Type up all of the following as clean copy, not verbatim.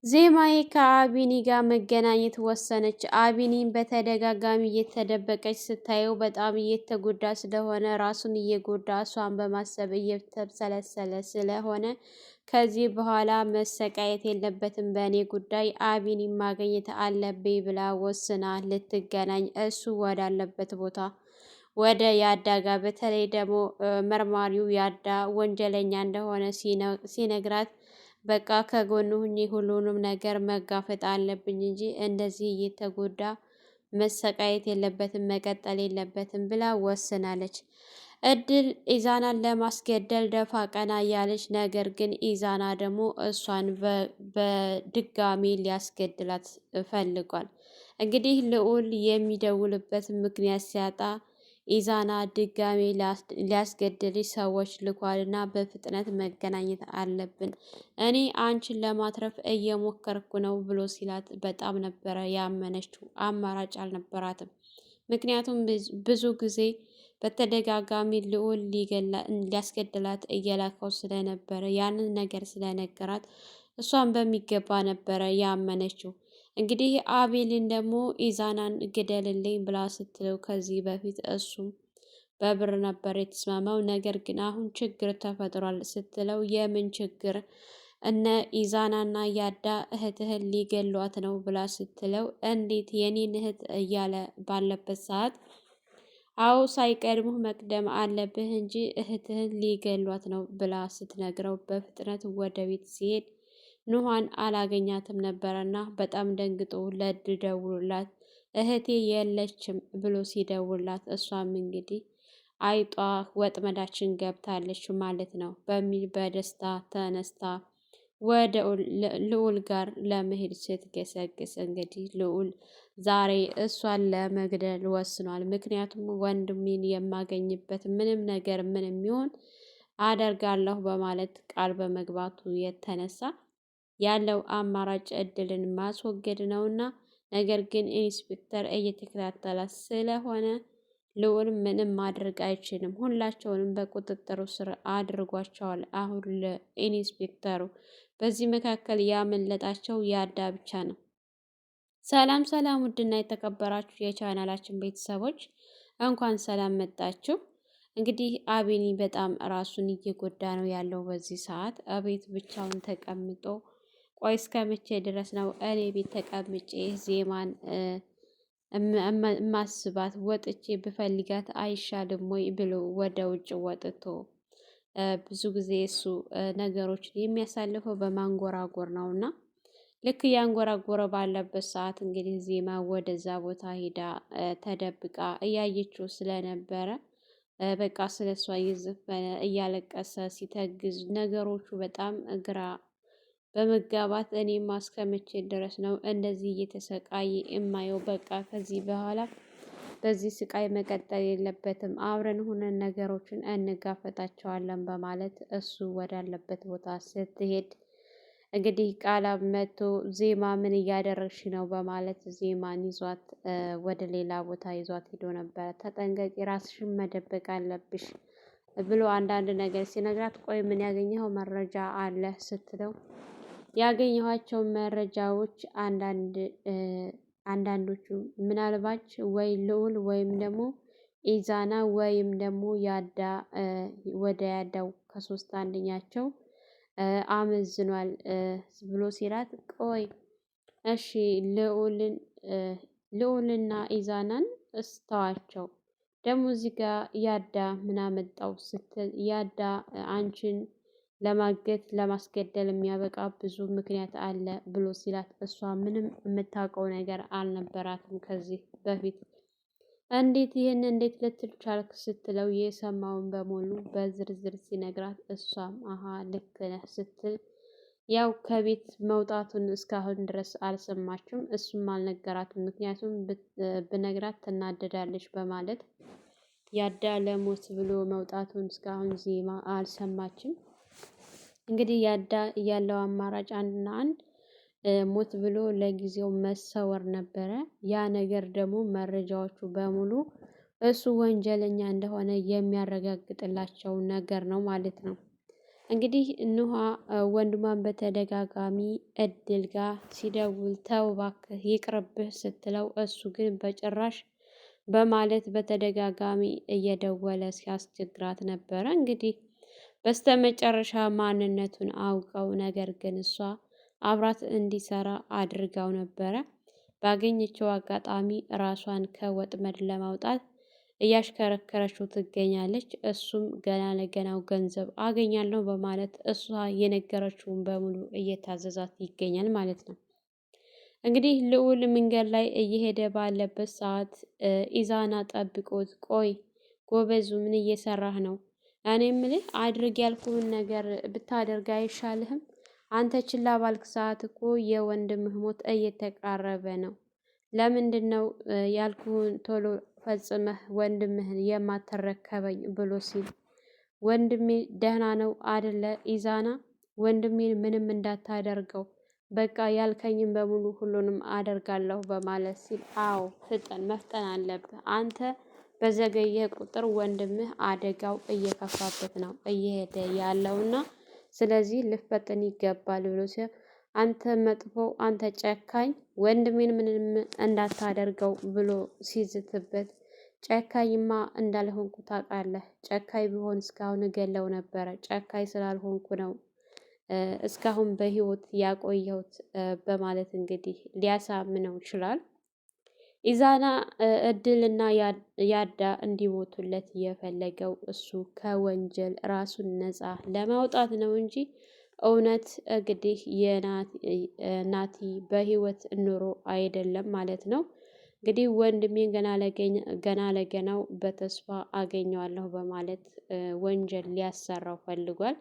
ዜማዬ ከአቢኒ ጋር መገናኘት ወሰነች። አቢኒን በተደጋጋሚ እየተደበቀች ስታየው በጣም እየተጎዳ ስለሆነ ራሱን እየጎዳ እሷን በማሰብ እየተብሰለሰለ ስለሆነ ከዚህ በኋላ መሰቃየት የለበትም በእኔ ጉዳይ አቢኒን ማግኘት አለብኝ ብላ ወስና ልትገናኝ እሱ ወዳለበት ቦታ ወደ ያዳ ጋር በተለይ ደግሞ መርማሪው ያዳ ወንጀለኛ እንደሆነ ሲነግራት በቃ ከጎኑ ሁኜ ሁሉንም ነገር መጋፈጥ አለብኝ እንጂ እንደዚህ እየተጎዳ መሰቃየት የለበትም መቀጠል የለበትም ብላ ወስናለች። እድል ኢዛናን ለማስገደል ደፋ ቀና እያለች ነገር ግን ኢዛና ደግሞ እሷን በድጋሚ ሊያስገድላት ፈልጓል። እንግዲህ ልዑል የሚደውልበት ምክንያት ሲያጣ ኢዛና ድጋሜ ሊያስገድልሽ ሰዎች ልኳልና በፍጥነት መገናኘት አለብን፣ እኔ አንቺን ለማትረፍ እየሞከርኩ ነው ብሎ ሲላት በጣም ነበረ ያመነችው። አማራጭ አልነበራትም። ምክንያቱም ብዙ ጊዜ በተደጋጋሚ ልዑል ሊያስገድላት እየላከው ስለነበረ ያንን ነገር ስለነገራት እሷን በሚገባ ነበረ ያመነችው። እንግዲህ አቤልን ደግሞ ኢዛናን ግደልልኝ ብላ ስትለው ከዚህ በፊት እሱም በብር ነበር የተስማማው። ነገር ግን አሁን ችግር ተፈጥሯል ስትለው የምን ችግር? እነ ኢዛናና ያዳ እህትህን ሊገሏት ነው ብላ ስትለው እንዴት የኔን እህት እያለ ባለበት ሰዓት አዎ ሳይቀድሙህ መቅደም አለብህ እንጂ እህትህን ሊገሏት ነው ብላ ስትነግረው በፍጥነት ወደ ቤት ሲሄድ ኑሃን አላገኛትም ነበረና በጣም ደንግጦ ለእድል ደውሎላት እህቴ የለችም ብሎ ሲደውላት እሷም እንግዲህ አይጧ ወጥመዳችን ገብታለች ማለት ነው በሚል በደስታ ተነስታ ወደ ልዑል ጋር ለመሄድ ስትገሰግስ እንግዲህ ልዑል ዛሬ እሷን ለመግደል ወስኗል። ምክንያቱም ወንድሜን የማገኝበት ምንም ነገር ምንም ይሁን አደርጋለሁ በማለት ቃል በመግባቱ የተነሳ ያለው አማራጭ እድልን ማስወገድ ነውና፣ ነገር ግን ኢንስፔክተር እየተከታተላት ስለሆነ ልዑል ምንም ማድረግ አይችልም። ሁላቸውንም በቁጥጥሩ ስር አድርጓቸዋል አሁን ለኢንስፔክተሩ። በዚህ መካከል ያመለጣቸው ያዳ ብቻ ነው። ሰላም ሰላም! ውድና የተከበራችሁ የቻናላችን ቤተሰቦች እንኳን ሰላም መጣችሁ። እንግዲህ አቤኒ በጣም ራሱን እየጎዳ ነው ያለው በዚህ ሰዓት እቤት ብቻውን ተቀምጦ። ቆይ እስከ መቼ ድረስ ነው እኔ ቤት ተቀምጬ ዜማን ማስባት? ወጥቼ ብፈልጋት አይሻልም ወይ ብሎ ወደ ውጭ ወጥቶ ብዙ ጊዜ እሱ ነገሮችን የሚያሳልፈው በማንጎራጎር ነው እና ልክ ያንጎራጎረ ባለበት ሰዓት እንግዲህ ዜማ ወደዛ ቦታ ሄዳ ተደብቃ እያየችው ስለነበረ በቃ ስለሷ እየዘፈነ እያለቀሰ ሲተግዝ ነገሮቹ በጣም ግራ በመጋባት እኔማ እስከመቼ ድረስ ነው እንደዚህ እየተሰቃየ የማየው? በቃ ከዚህ በኋላ በዚህ ስቃይ መቀጠል የለበትም፣ አብረን ሆነን ነገሮችን እንጋፈጣቸዋለን በማለት እሱ ወዳለበት ቦታ ስትሄድ እንግዲህ ቃላብ መጥቶ ዜማ ምን እያደረግሽ ነው በማለት ዜማን ይዟት ወደ ሌላ ቦታ ይዟት ሄዶ ነበረ። ተጠንቀቂ፣ ራስሽን መደበቅ አለብሽ ብሎ አንዳንድ ነገር ሲነግራት ቆይ ምን ያገኘኸው መረጃ አለ ስትለው ያገኘኋቸው መረጃዎች አንዳንዶቹ ምናልባች ወይ ልዑል ወይም ደግሞ ኢዛና ወይም ደግሞ ያዳ ወደ ያዳው ከሶስት አንደኛቸው አመዝኗል ብሎ ሲላት ቆይ እሺ ልዑልና ኢዛናን እስተዋቸው ደግሞ እዚህ ጋር ያዳ ምን አመጣው ስትል ያዳ አንቺን ለማገት ለማስገደል የሚያበቃ ብዙ ምክንያት አለ ብሎ ሲላት እሷ ምንም የምታውቀው ነገር አልነበራትም ከዚህ በፊት። እንዴት ልትል ቻልክ ስትለው የሰማውን በሙሉ በዝርዝር ሲነግራት እሷም አሀ ልክ ነህ ስትል ያው ከቤት መውጣቱን እስካሁን ድረስ አልሰማችም። እሱም አልነገራትም፣ ምክንያቱም ብነግራት ትናደዳለች በማለት ያዳ ለሞት ብሎ መውጣቱን እስካሁን ዜማ አልሰማችም። እንግዲህ ያዳ ያለው አማራጭ አንድና አንድ ሞት ብሎ ለጊዜው መሰወር ነበረ። ያ ነገር ደግሞ መረጃዎቹ በሙሉ እሱ ወንጀለኛ እንደሆነ የሚያረጋግጥላቸው ነገር ነው ማለት ነው። እንግዲህ ኑሃ ወንድሟን በተደጋጋሚ እድል ጋር ሲደውል ተው እባክህ ይቅርብህ ስትለው እሱ ግን በጭራሽ በማለት በተደጋጋሚ እየደወለ ሲያስቸግራት ነበረ። እንግዲህ በስተመጨረሻ ማንነቱን አውቀው ነገር ግን እሷ አብራት እንዲሰራ አድርጋው ነበረ። ባገኘችው አጋጣሚ ራሷን ከወጥመድ ለማውጣት እያሽከረከረችው ትገኛለች። እሱም ገና ለገናው ገንዘብ አገኛለሁ በማለት እሷ የነገረችውን በሙሉ እየታዘዛት ይገኛል ማለት ነው። እንግዲህ ልዑል መንገድ ላይ እየሄደ ባለበት ሰዓት ኢዛና ጠብቆት፣ ቆይ ጎበዙ ምን እየሰራህ ነው? እኔ የምልህ አድርግ ያልኩህን ነገር ብታደርግ አይሻልህም? አንተ ችላ ባልክ ሰዓት እኮ የወንድምህ ሞት እየተቃረበ ነው። ለምንድን ነው ያልኩህን ቶሎ ፈጽመህ ወንድምህን የማትረከበኝ? ብሎ ሲል ወንድሜ ደህና ነው አደለ ኢዛና? ወንድሜን ምንም እንዳታደርገው በቃ ያልከኝም በሙሉ ሁሉንም አደርጋለሁ በማለት ሲል፣ አዎ ፍጠን፣ መፍጠን አለብህ አንተ በዘገየ ቁጥር ወንድምህ አደጋው እየከፋበት ነው እየሄደ ያለውና ስለዚህ ልፈጥን ይገባል ብሎ ሲል፣ አንተ መጥፎ፣ አንተ ጨካኝ፣ ወንድሜን ምንም እንዳታደርገው ብሎ ሲዝትበት፣ ጨካኝማ እንዳልሆንኩ ታውቃለህ። ጨካኝ ቢሆን እስካሁን እገለው ነበረ። ጨካኝ ስላልሆንኩ ነው እስካሁን በህይወት ያቆየሁት በማለት እንግዲህ ሊያሳምነው ይችላል። ኢዛና እድልና ያዳ እንዲሞቱለት የፈለገው እሱ ከወንጀል ራሱን ነፃ ለማውጣት ነው እንጂ እውነት እንግዲህ የናቲ በህይወት ኑሮ አይደለም ማለት ነው። እንግዲህ ወንድሜን ገና ለገናው በተስፋ አገኘዋለሁ በማለት ወንጀል ሊያሰራው ፈልጓል።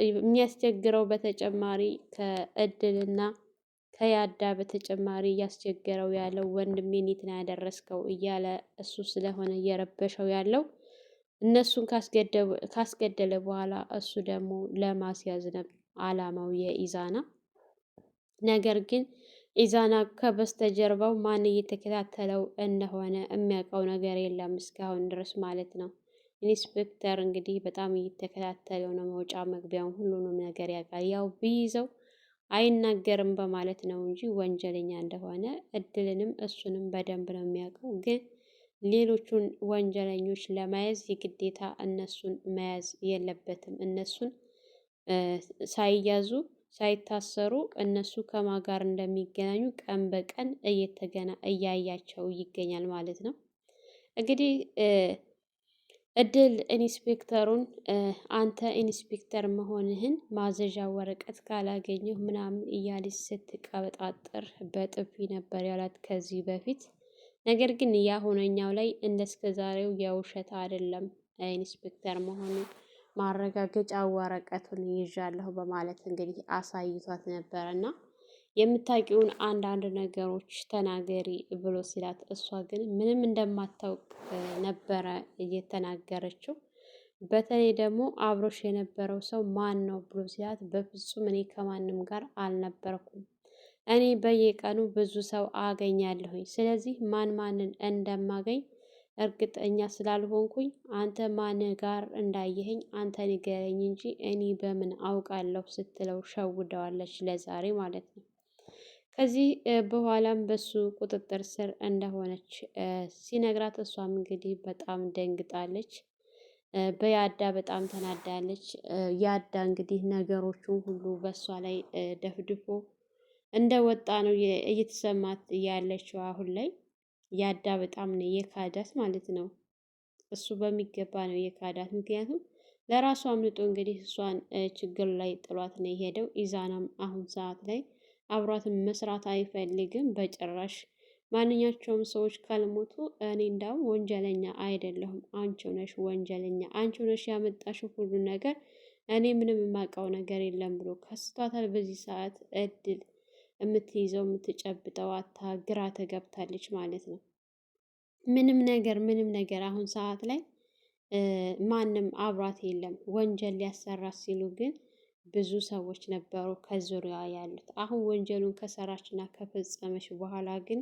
የሚያስቸግረው በተጨማሪ ከእድልና ከያዳ በተጨማሪ እያስቸገረው ያለው ወንድሜን የት ነው ያደረስከው እያለ እሱ ስለሆነ እየረበሸው ያለው እነሱን ካስገደለ በኋላ እሱ ደግሞ ለማስያዝ ነው አላማው የኢዛና። ነገር ግን ኢዛና ከበስተጀርባው ማን እየተከታተለው እንደሆነ የሚያውቀው ነገር የለም እስካሁን ድረስ ማለት ነው። ኢንስፔክተር እንግዲህ በጣም እየተከታተለው ነው። መውጫ መግቢያውን ሁሉንም ነገር ያውቃል። ያው ቢይዘው አይናገርም በማለት ነው እንጂ ወንጀለኛ እንደሆነ እድልንም እሱንም በደንብ ነው የሚያውቀው። ግን ሌሎቹን ወንጀለኞች ለመያዝ የግዴታ እነሱን መያዝ የለበትም። እነሱን ሳይያዙ ሳይታሰሩ እነሱ ከማን ጋር እንደሚገናኙ ቀን በቀን እያያቸው ይገኛል ማለት ነው። እንግዲህ እድል ኢንስፔክተሩን አንተ ኢንስፔክተር መሆንህን ማዘዣ ወረቀት ካላገኘሁ ምናምን እያለች ስትቀበጣጥር በጥፊ ነበር ያላት ከዚህ በፊት። ነገር ግን ያሁነኛው ላይ እንደስከ ዛሬው የውሸት አይደለም ኢንስፔክተር መሆኑ ማረጋገጫ ወረቀቱን ይዣለሁ በማለት እንግዲህ አሳይቷት ነበረ እና የምታውቂውን አንዳንድ ነገሮች ተናገሪ ብሎ ሲላት እሷ ግን ምንም እንደማታውቅ ነበረ እየተናገረችው። በተለይ ደግሞ አብሮሽ የነበረው ሰው ማን ነው ብሎ ሲላት በፍጹም እኔ ከማንም ጋር አልነበርኩም። እኔ በየቀኑ ብዙ ሰው አገኛለሁኝ። ስለዚህ ማንን እንደማገኝ እርግጠኛ ስላልሆንኩኝ አንተ ማን ጋር እንዳየኸኝ አንተ ንገረኝ እንጂ እኔ በምን አውቃለሁ ስትለው ሸውደዋለች ለዛሬ ማለት ነው። ከዚህ በኋላም በሱ ቁጥጥር ስር እንደሆነች ሲነግራት እሷም እንግዲህ በጣም ደንግጣለች። በያዳ በጣም ተናዳለች። ያዳ እንግዲህ ነገሮቹን ሁሉ በእሷ ላይ ደፍድፎ እንደወጣ ነው እየተሰማት ያለችው አሁን ላይ። ያዳ በጣም ነው የካዳት ማለት ነው። እሱ በሚገባ ነው የካዳት። ምክንያቱም ለራሱ አምልጦ እንግዲህ እሷን ችግር ላይ ጥሏት ነው የሄደው። ኢዛናም አሁን ሰዓት ላይ አብሯትን መስራት አይፈልግም በጭራሽ። ማንኛቸውም ሰዎች ካልሞቱ እኔ እንዳውም ወንጀለኛ አይደለሁም፣ አንቺው ነሽ ወንጀለኛ፣ አንቺው ነሽ ያመጣሽው ሁሉ ነገር፣ እኔ ምንም የማውቀው ነገር የለም ብሎ ከስቷታል። በዚህ ሰዓት እድል የምትይዘው የምትጨብጠው አታ ግራ ተገብታለች ማለት ነው። ምንም ነገር አሁን ሰዓት ላይ ማንም አብሯት የለም። ወንጀል ሊያሰራት ሲሉ ግን ብዙ ሰዎች ነበሩ ከዙሪያ ያሉት። አሁን ወንጀሉን ከሰራችና ከፈጸመች በኋላ ግን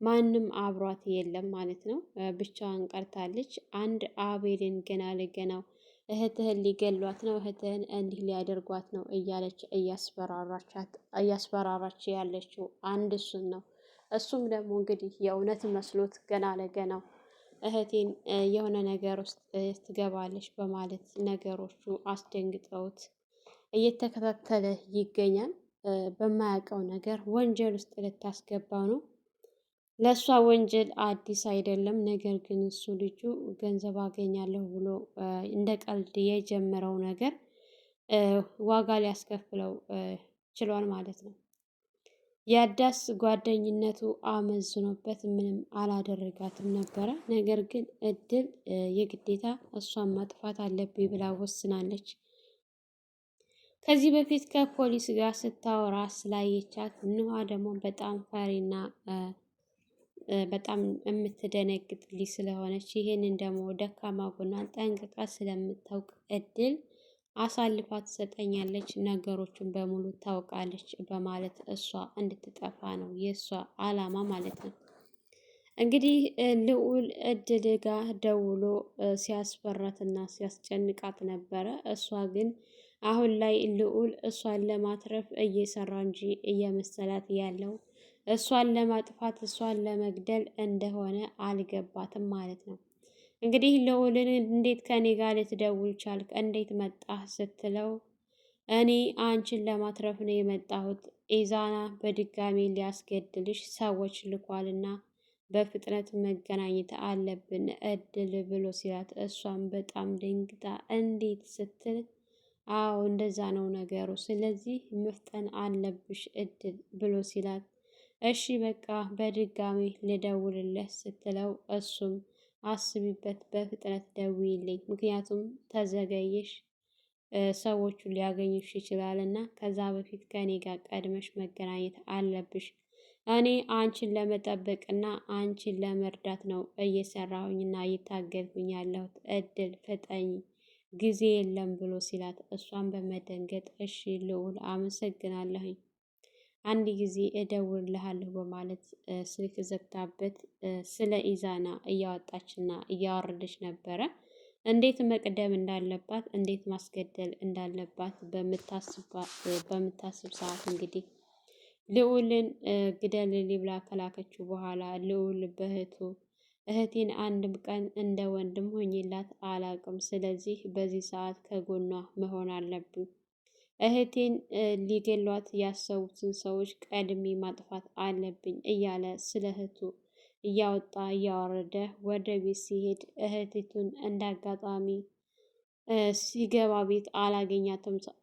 ማንም አብሯት የለም ማለት ነው። ብቻዋን ቀርታለች። አንድ አቤልን ገና ለገናው እህትህን ሊገሏት ነው፣ እህትህን እንዲህ ሊያደርጓት ነው እያለች እያስፈራራች ያለችው አንድ እሱን ነው። እሱም ደግሞ እንግዲህ የእውነት መስሎት ገና ለገናው እህቴን የሆነ ነገር ውስጥ ትገባለች በማለት ነገሮቹ አስደንግጠውት እየተከታተለ ይገኛል። በማያውቀው ነገር ወንጀል ውስጥ ልታስገባው ነው። ለእሷ ወንጀል አዲስ አይደለም። ነገር ግን እሱ ልጁ ገንዘብ አገኛለሁ ብሎ እንደ ቀልድ የጀመረው ነገር ዋጋ ሊያስከፍለው ችሏል ማለት ነው። የአዳስ ጓደኝነቱ አመዝኖበት ምንም አላደረጋትም ነበረ። ነገር ግን እድል የግዴታ እሷን ማጥፋት አለብኝ ብላ ወስናለች። ከዚህ በፊት ከፖሊስ ጋር ስታወራ ስላየቻት ንዋ ደግሞ በጣም ፈሪና በጣም የምትደነግጥ ልጅ ስለሆነች ይህንን ደግሞ ደካማ ጎኗን ጠንቅቃ ስለምታውቅ እድል አሳልፋ ትሰጠኛለች፣ ነገሮችን በሙሉ ታውቃለች በማለት እሷ እንድትጠፋ ነው የእሷ አላማ ማለት ነው። እንግዲህ ልዑል እድል ጋር ደውሎ ሲያስፈራትና ሲያስጨንቃት ነበረ። እሷ ግን አሁን ላይ ልዑል እሷን ለማትረፍ እየሰራ እንጂ እየመሰላት ያለው እሷን ለማጥፋት እሷን ለመግደል እንደሆነ አልገባትም ማለት ነው። እንግዲህ ልዑልን እንዴት ከኔ ጋር ልትደውል ቻልክ? እንዴት መጣህ? ስትለው እኔ አንቺን ለማትረፍ ነው የመጣሁት። ኢዛና በድጋሚ ሊያስገድልሽ ሰዎች ልኳልና በፍጥነት መገናኘት አለብን እድል ብሎ ሲላት እሷም በጣም ደንግጣ እንዴት ስትል አዎ እንደዛ ነው ነገሩ፣ ስለዚህ መፍጠን አለብሽ እድል ብሎ ሲላት እሺ በቃ በድጋሚ ልደውልልህ ስትለው እሱም አስቢበት፣ በፍጥነት ደውይልኝ፣ ምክንያቱም ተዘገየሽ ሰዎቹ ሊያገኙሽ ይችላል እና ከዛ በፊት ከኔ ጋር ቀድመሽ መገናኘት አለብሽ። እኔ አንቺን ለመጠበቅና አንቺን ለመርዳት ነው እየሰራሁኝና እየታገልኩኝ ያለሁት፣ እድል ፍጠኝ ጊዜ የለም ብሎ ሲላት እሷን በመደንገጥ እሺ ልዑል አመሰግናለሁኝ አንድ ጊዜ እደውልልሃለሁ በማለት ስልክ ዘግታበት ስለ ኢዛና እያወጣችና እያወረደች ነበረ። እንዴት መቅደም እንዳለባት እንዴት ማስገደል እንዳለባት በምታስብ ሰዓት እንግዲህ ልዑልን ግደልልኝ ብላ ከላከችው በኋላ ልዑል እህቴን አንድም ቀን እንደ ወንድም ሆኜላት አላቅም፣ ስለዚህ በዚህ ሰዓት ከጎኗ መሆን አለብኝ። እህቴን ሊገሏት ያሰቡትን ሰዎች ቀድሜ ማጥፋት አለብኝ እያለ ስለ እህቱ እያወጣ እያወረደ ወደ ቤት ሲሄድ እህቲቱን እንዳጋጣሚ ሲገባ ቤት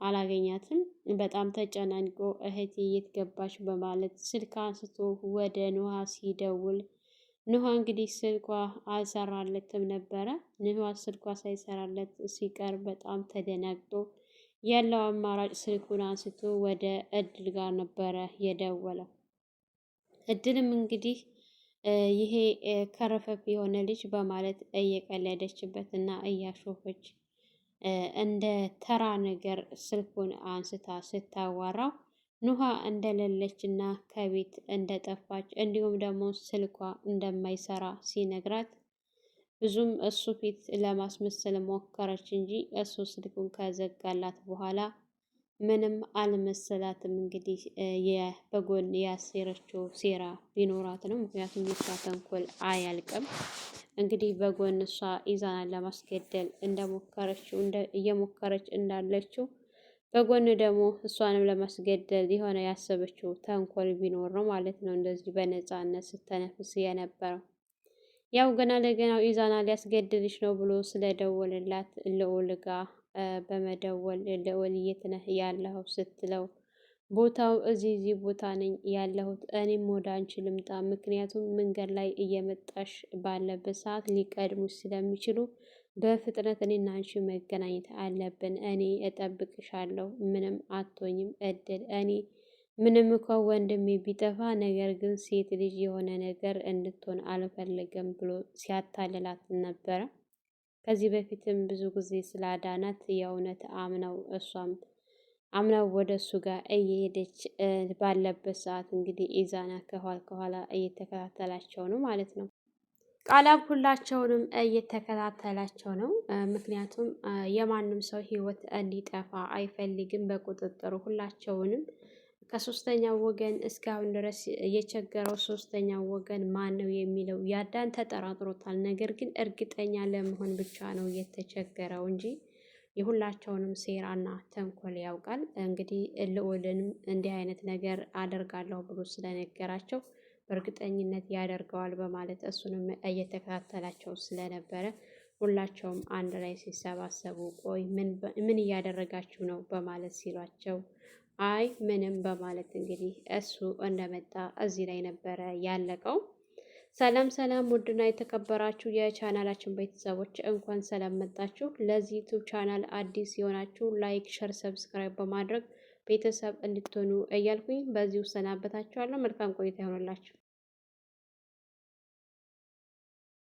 አላገኛትም። በጣም ተጨናንቆ እህቴ የት ገባች በማለት ስልክ አንስቶ ወደ ኑሃ ሲደውል ኑሃ እንግዲህ ስልኳ አልሰራለትም ነበረ። ኑሃ ስልኳ ሳይሰራለት ሲቀር በጣም ተደናግጦ ያለው አማራጭ ስልኩን አንስቶ ወደ እድል ጋር ነበረ የደወለው። እድልም እንግዲህ ይሄ ከረፈፍ የሆነ ልጅ በማለት እየቀለደችበት እና እያሾፈች እንደ ተራ ነገር ስልኩን አንስታ ስታዋራው ኑሃ እንደሌለች እና ከቤት እንደጠፋች እንዲሁም ደግሞ ስልኳ እንደማይሰራ ሲነግራት ብዙም እሱ ፊት ለማስመሰል ሞከረች እንጂ እሱ ስልኩን ከዘጋላት በኋላ ምንም አልመሰላትም። እንግዲህ በጎን ያሴረችው ሴራ ቢኖራት ነው። ምክንያቱም የሷ ተንኮል አያልቅም። እንግዲህ በጎን እሷ ኢዛናን ለማስገደል እንደሞከረችው እየሞከረች እንዳለችው በጎን ደግሞ እሷንም ለማስገደል የሆነ ያሰበችው ተንኮል ቢኖር ነው ማለት ነው። እንደዚህ በነፃነት ስተነፍስ የነበረው ያው ገና ለገናው ኢዛና ሊያስገድልሽ ነው ብሎ ስለደወልላት ልዑል ጋ በመደወል ልዑል የት ነህ ያለኸው ስትለው ቦታው እዚህ ቦታ ነኝ ያለሁት፣ እኔም ወደ አንቺ ልምጣ፣ ምክንያቱም መንገድ ላይ እየመጣሽ ባለበት ሰዓት ሊቀድሙሽ ስለሚችሉ በፍጥነት እኔና አንቺ መገናኘት አለብን። እኔ እጠብቅሻለሁ፣ ምንም አትሆኝም እድል። እኔ ምንም እንኳ ወንድሜ ቢጠፋ ነገር ግን ሴት ልጅ የሆነ ነገር እንድትሆን አልፈለገም ብሎ ሲያታልላት ነበረ። ከዚህ በፊትም ብዙ ጊዜ ስላዳናት የእውነት እሷም አምናው ወደ እሱ ጋር እየሄደች ባለበት ሰዓት እንግዲህ ኢዛና ከኋላ እየተከታተላቸው ነው ማለት ነው። ቃላብ ሁላቸውንም እየተከታተላቸው ነው። ምክንያቱም የማንም ሰው ህይወት እንዲጠፋ አይፈልግም። በቁጥጥሩ ሁላቸውንም ከሶስተኛው ወገን እስካሁን ድረስ የቸገረው ሶስተኛው ወገን ማን ነው የሚለው ያዳን ተጠራጥሮታል። ነገር ግን እርግጠኛ ለመሆን ብቻ ነው የተቸገረው እንጂ የሁላቸውንም ሴራና ተንኮል ያውቃል። እንግዲህ ልዑልንም እንዲህ አይነት ነገር አደርጋለሁ ብሎ ስለነገራቸው በእርግጠኝነት ያደርገዋል በማለት እሱንም እየተከታተላቸው ስለነበረ ሁላቸውም አንድ ላይ ሲሰባሰቡ ቆይ ምን እያደረጋችሁ ነው በማለት ሲሏቸው አይ ምንም በማለት እንግዲህ እሱ እንደመጣ እዚህ ላይ ነበረ ያለቀው። ሰላም ሰላም! ውድና የተከበራችሁ የቻናላችን ቤተሰቦች እንኳን ሰላም መጣችሁ። ለዚህ ዩቱብ ቻናል አዲስ የሆናችሁ ላይክ፣ ሸር፣ ሰብስክራይብ በማድረግ ቤተሰብ እንድትሆኑ እያልኩኝ በዚሁ ሰናበታችኋለሁ። መልካም ቆይታ ይሆንላችሁ።